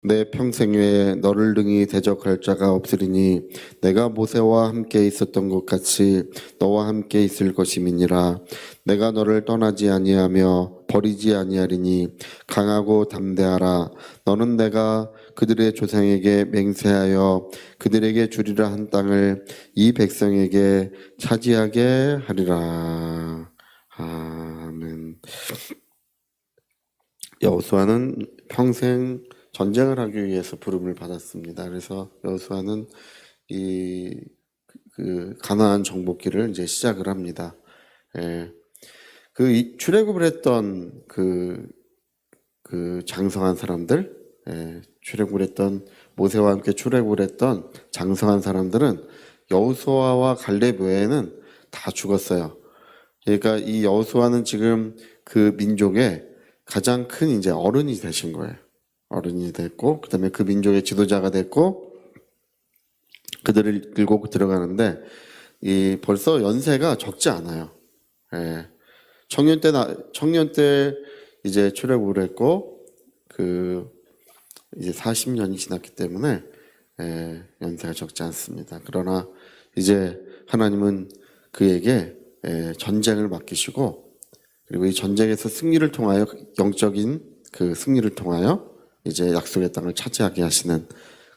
내 평생 외에 너를 능히 대적할 자가 없으리니 내가 모세와 함께 있었던 것 같이 너와 함께 있을 것임이니라. 내가 너를 떠나지 아니하며 버리지 아니하리니 강하고 담대하라. 너는 내가 그들의 조상에게 맹세하여 그들에게 주리라 한 땅을 이 백성에게 차지하게 하리라. 아멘. 여호수아는 평생 전쟁을 하기 위해서 부름을 받았습니다. 그래서 여호수아는 그 가나안 정복기를 이제 시작을 합니다. 출애굽을 했던 그 장성한 사람들, 출애굽을 했던 모세와 함께 출애굽을 했던 장성한 사람들은 여호수아와 갈렙 외에는 다 죽었어요. 그러니까 이 여호수아는 지금 그 민족의 가장 큰 이제 어른이 되신 거예요. 어른이 됐고, 그다음에 그 민족의 지도자가 됐고, 그들을 끌고 들어가는데 벌써 연세가 적지 않아요. 청년 때 이제 출애굽을 했고, 이제 40년이 지났기 때문에 연세가 적지 않습니다. 그러나 이제 하나님은 그에게 전쟁을 맡기시고, 그리고 이 전쟁에서 승리를 통하여 영적인 그 승리를 통하여 이제 약속의 땅을 차지하게 하시는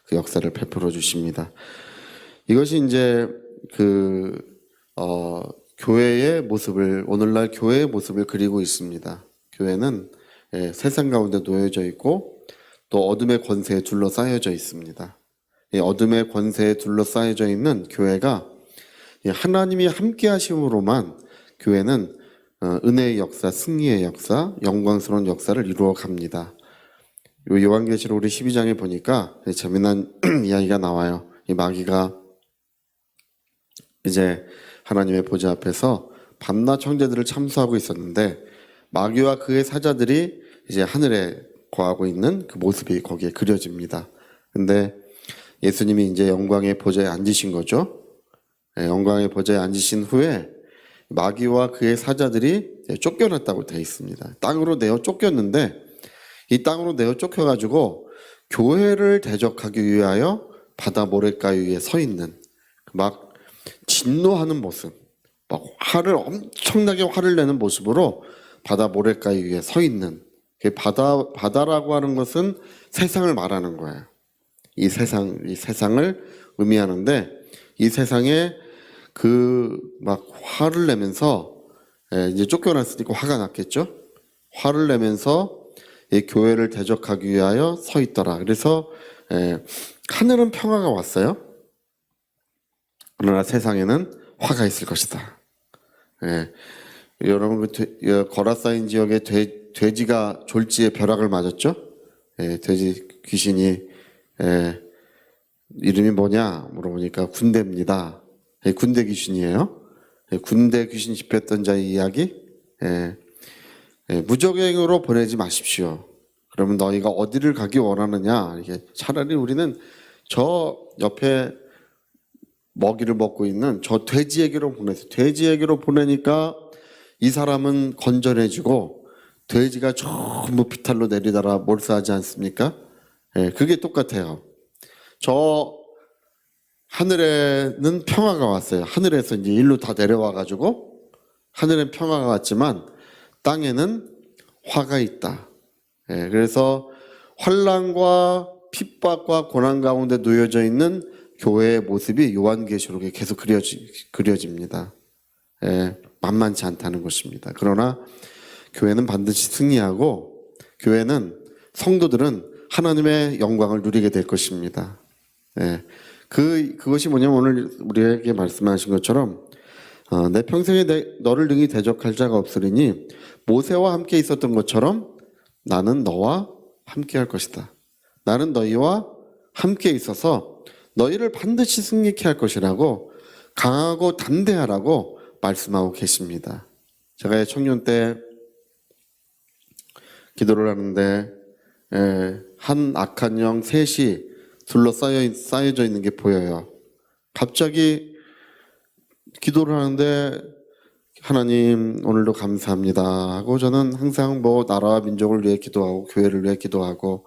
그 역사를 베풀어 주십니다. 이것이 이제 교회의 모습을, 오늘날 교회의 모습을 그리고 있습니다. 교회는 세상 가운데 놓여져 있고 또 어둠의 권세에 둘러싸여져 있습니다. 이 어둠의 권세에 둘러싸여져 있는 교회가 하나님이 함께 하심으로만 교회는 은혜의 역사, 승리의 역사, 영광스러운 역사를 이루어 갑니다. 요한계시록 우리 12장에 보니까 재미난 이야기가 나와요. 이 마귀가 이제 하나님의 보좌 앞에서 밤낮 형제들을 참수하고 있었는데 마귀와 그의 사자들이 이제 하늘에 거하고 있는 그 모습이 거기에 그려집니다. 근데 예수님이 이제 영광의 보좌에 앉으신 거죠. 영광의 보좌에 앉으신 후에 마귀와 그의 사자들이 쫓겨났다고 되어 있습니다. 땅으로 내어 쫓겼는데 이 땅으로 내어 쫓겨가지고 교회를 대적하기 위하여 바다 모래가에 위에 서 있는 막 진노하는 모습, 막 엄청나게 화를 내는 모습으로 바다 모래가에 위에 서 있는, 바다라고 하는 것은 세상을 말하는 거예요. 이 세상을 의미하는데 이 세상에 막 화를 내면서 이제 쫓겨났으니까 화가 났겠죠. 화를 내면서 이 교회를 대적하기 위하여 서 있더라. 그래서 하늘은 평화가 왔어요. 그러나 세상에는 화가 있을 것이다. 여러분 거라사인 지역에 돼지가 졸지에 벼락을 맞았죠. 돼지 귀신이 이름이 뭐냐 물어보니까 군대입니다. 군대 귀신이에요. 군대 귀신 집했던 자의 이야기. 무적행으로 보내지 마십시오. 그러면 너희가 어디를 가기 원하느냐. 이게 차라리 우리는 저 옆에 먹이를 먹고 있는 저 돼지에게로 보내세요. 돼지에게로 보내니까 이 사람은 건전해지고 돼지가 전부 비탈로 내리다가 몰수하지 않습니까? 그게 똑같아요. 저 하늘에는 평화가 왔어요. 하늘에서 이제 일로 다 내려와가지고 하늘엔 평화가 왔지만 땅에는 화가 있다. 그래서 환난과 핍박과 고난 가운데 놓여져 있는 교회의 모습이 요한계시록에 계속 그려집니다. 만만치 않다는 것입니다. 그러나 교회는 반드시 승리하고 교회는 성도들은 하나님의 영광을 누리게 될 것입니다. 그것이 뭐냐면 오늘 우리에게 말씀하신 것처럼 내 평생에 너를 능히 대적할 자가 없으리니 모세와 함께 있었던 것처럼 나는 너와 함께 할 것이다. 나는 너희와 함께 있어서 너희를 반드시 승리케 할 것이라고 강하고 담대하라고 말씀하고 계십니다. 제가 청년 때 기도를 하는데 한 악한 영 셋이 둘러싸여져 있는 게 보여요. 갑자기 기도를 하는데 하나님 오늘도 감사합니다 하고 저는 항상 나라와 민족을 위해 기도하고 교회를 위해 기도하고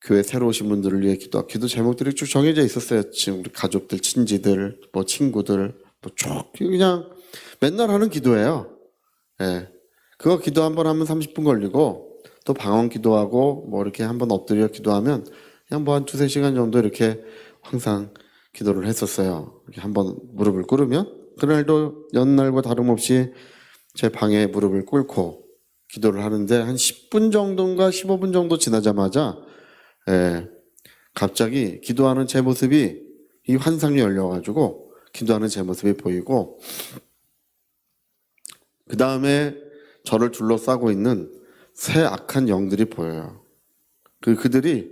교회 새로 오신 분들을 위해 기도 제목들이 쭉 정해져 있었어요. 지금 우리 가족들, 친지들, 뭐 친구들, 뭐 쭉 그냥 맨날 하는 기도예요. 예. 그거 기도 한번 하면 30분 걸리고 또 방언 기도하고 뭐 이렇게 한번 엎드려 기도하면 그냥 뭐 한 2-3시간 정도 이렇게 항상 기도를 했었어요. 이렇게 한번 무릎을 꿇으면 그날도 연날과 다름없이 제 방에 무릎을 꿇고 기도를 하는데 한 10분 정도인가 15분 정도 지나자마자 갑자기 기도하는 제 모습이 이 환상이 열려가지고 기도하는 제 모습이 보이고 그 다음에 저를 둘러싸고 있는 새 악한 영들이 보여요. 그들이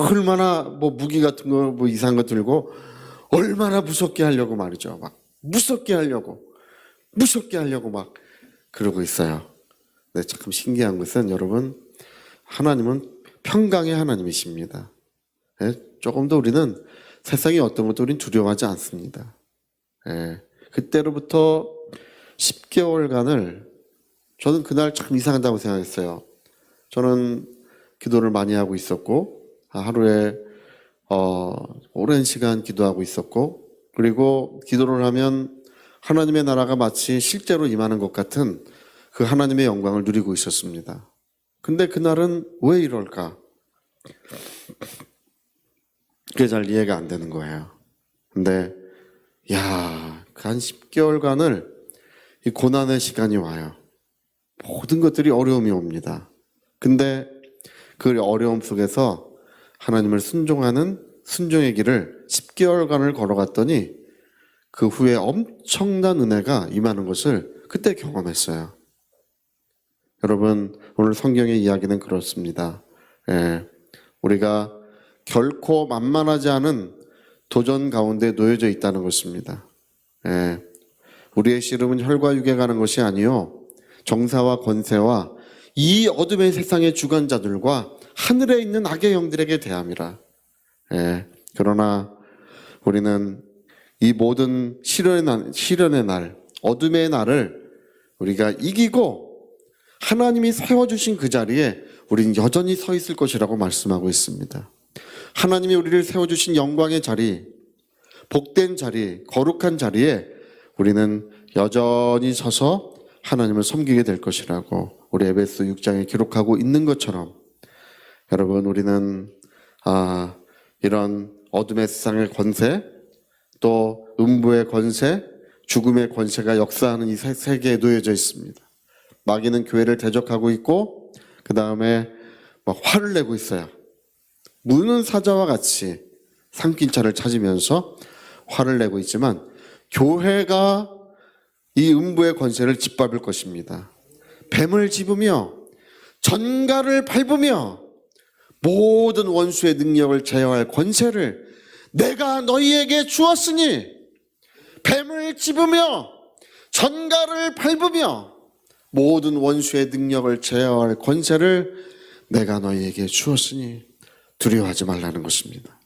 얼마나 뭐 무기 같은 거 뭐 이상한 거 들고 얼마나 무섭게 하려고 말이죠. 막 무섭게 하려고 막 그러고 있어요. 근데 참 신기한 것은 여러분 하나님은 평강의 하나님이십니다. 조금 더 우리는 세상이 어떤 것도 우리는 두려워하지 않습니다. 그때로부터 10개월간을 저는 그날 참 이상하다고 생각했어요. 저는 기도를 많이 하고 있었고 하루에 오랜 시간 기도하고 있었고 그리고 기도를 하면 하나님의 나라가 마치 실제로 임하는 것 같은 그 하나님의 영광을 누리고 있었습니다. 근데 그날은 왜 이럴까? 그게 잘 이해가 안 되는 거예요. 근데 그 한 10개월간을 이 고난의 시간이 와요. 모든 것들이 어려움이 옵니다. 근데 그 어려움 속에서 하나님을 순종하는 순종의 길을 10개월간을 걸어갔더니 그 후에 엄청난 은혜가 임하는 것을 그때 경험했어요. 여러분 오늘 성경의 이야기는 그렇습니다. 우리가 결코 만만하지 않은 도전 가운데 놓여져 있다는 것입니다. 우리의 씨름은 혈과 육에 가는 것이 아니요 정사와 권세와 이 어둠의 세상의 주관자들과 하늘에 있는 악의 영들에게 대함이라. 그러나 우리는 이 모든 시련의 날, 어둠의 날을 우리가 이기고 하나님이 세워주신 그 자리에 우리는 여전히 서 있을 것이라고 말씀하고 있습니다. 하나님이 우리를 세워주신 영광의 자리, 복된 자리, 거룩한 자리에 우리는 여전히 서서 하나님을 섬기게 될 것이라고 우리 에베소 6장에 기록하고 있는 것처럼 여러분 우리는 이런 어둠의 세상의 권세 또 음부의 권세 죽음의 권세가 역사하는 이 세계에 놓여져 있습니다. 마귀는 교회를 대적하고 있고 그 다음에 막 화를 내고 있어요. 무는 사자와 같이 삼킨 차를 찾으면서 화를 내고 있지만 교회가 이 음부의 권세를 짓밟을 것입니다. 뱀을 집으며 전갈을 밟으며 모든 원수의 능력을 제어할 권세를 내가 너희에게 주었으니 뱀을 집으며 전갈을 밟으며 모든 원수의 능력을 제어할 권세를 내가 너희에게 주었으니 두려워하지 말라는 것입니다.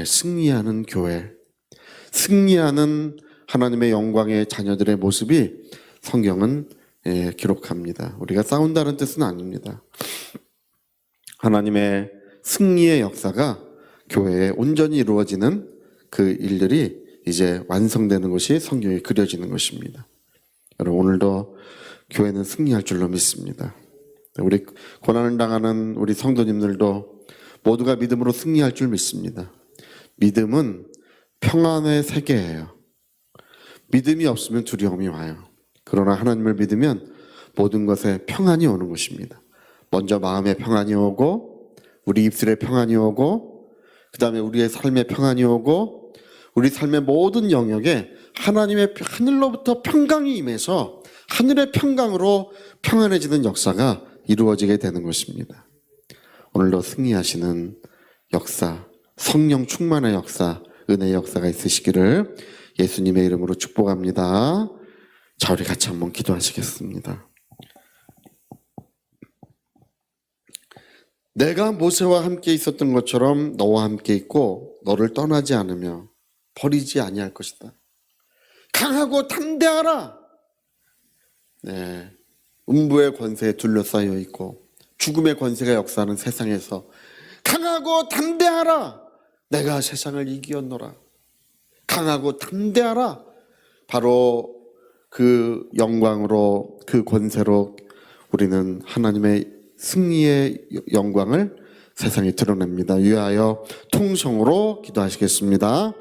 승리하는 교회, 승리하는 하나님의 영광의 자녀들의 모습이 성경은 기록합니다. 우리가 싸운다는 뜻은 아닙니다. 하나님의 승리의 역사가 교회에 온전히 이루어지는 그 일들이 이제 완성되는 것이 성경에 그려지는 것입니다. 여러분 오늘도 교회는 승리할 줄로 믿습니다. 우리 고난을 당하는 우리 성도님들도 모두가 믿음으로 승리할 줄 믿습니다. 믿음은 평안의 세계예요. 믿음이 없으면 두려움이 와요. 그러나 하나님을 믿으면 모든 것에 평안이 오는 것입니다. 먼저 마음에 평안이 오고 우리 입술에 평안이 오고 그 다음에 우리의 삶에 평안이 오고 우리 삶의 모든 영역에 하나님의 하늘로부터 평강이 임해서 하늘의 평강으로 평안해지는 역사가 이루어지게 되는 것입니다. 오늘도 승리하시는 역사, 성령 충만의 역사, 은혜의 역사가 있으시기를 예수님의 이름으로 축복합니다. 자, 우리 같이 한번 기도하시겠습니다. 내가 모세와 함께 있었던 것처럼 너와 함께 있고 너를 떠나지 않으며 버리지 아니할 것이다. 강하고 담대하라. 음부의 권세에 둘러싸여 있고 죽음의 권세가 역사하는 세상에서 강하고 담대하라. 내가 세상을 이기었노라. 강하고 담대하라. 바로 그 영광으로, 그 권세로 우리는 하나님의 승리의 영광을 세상에 드러냅니다. 위하여 통성으로 기도하시겠습니다.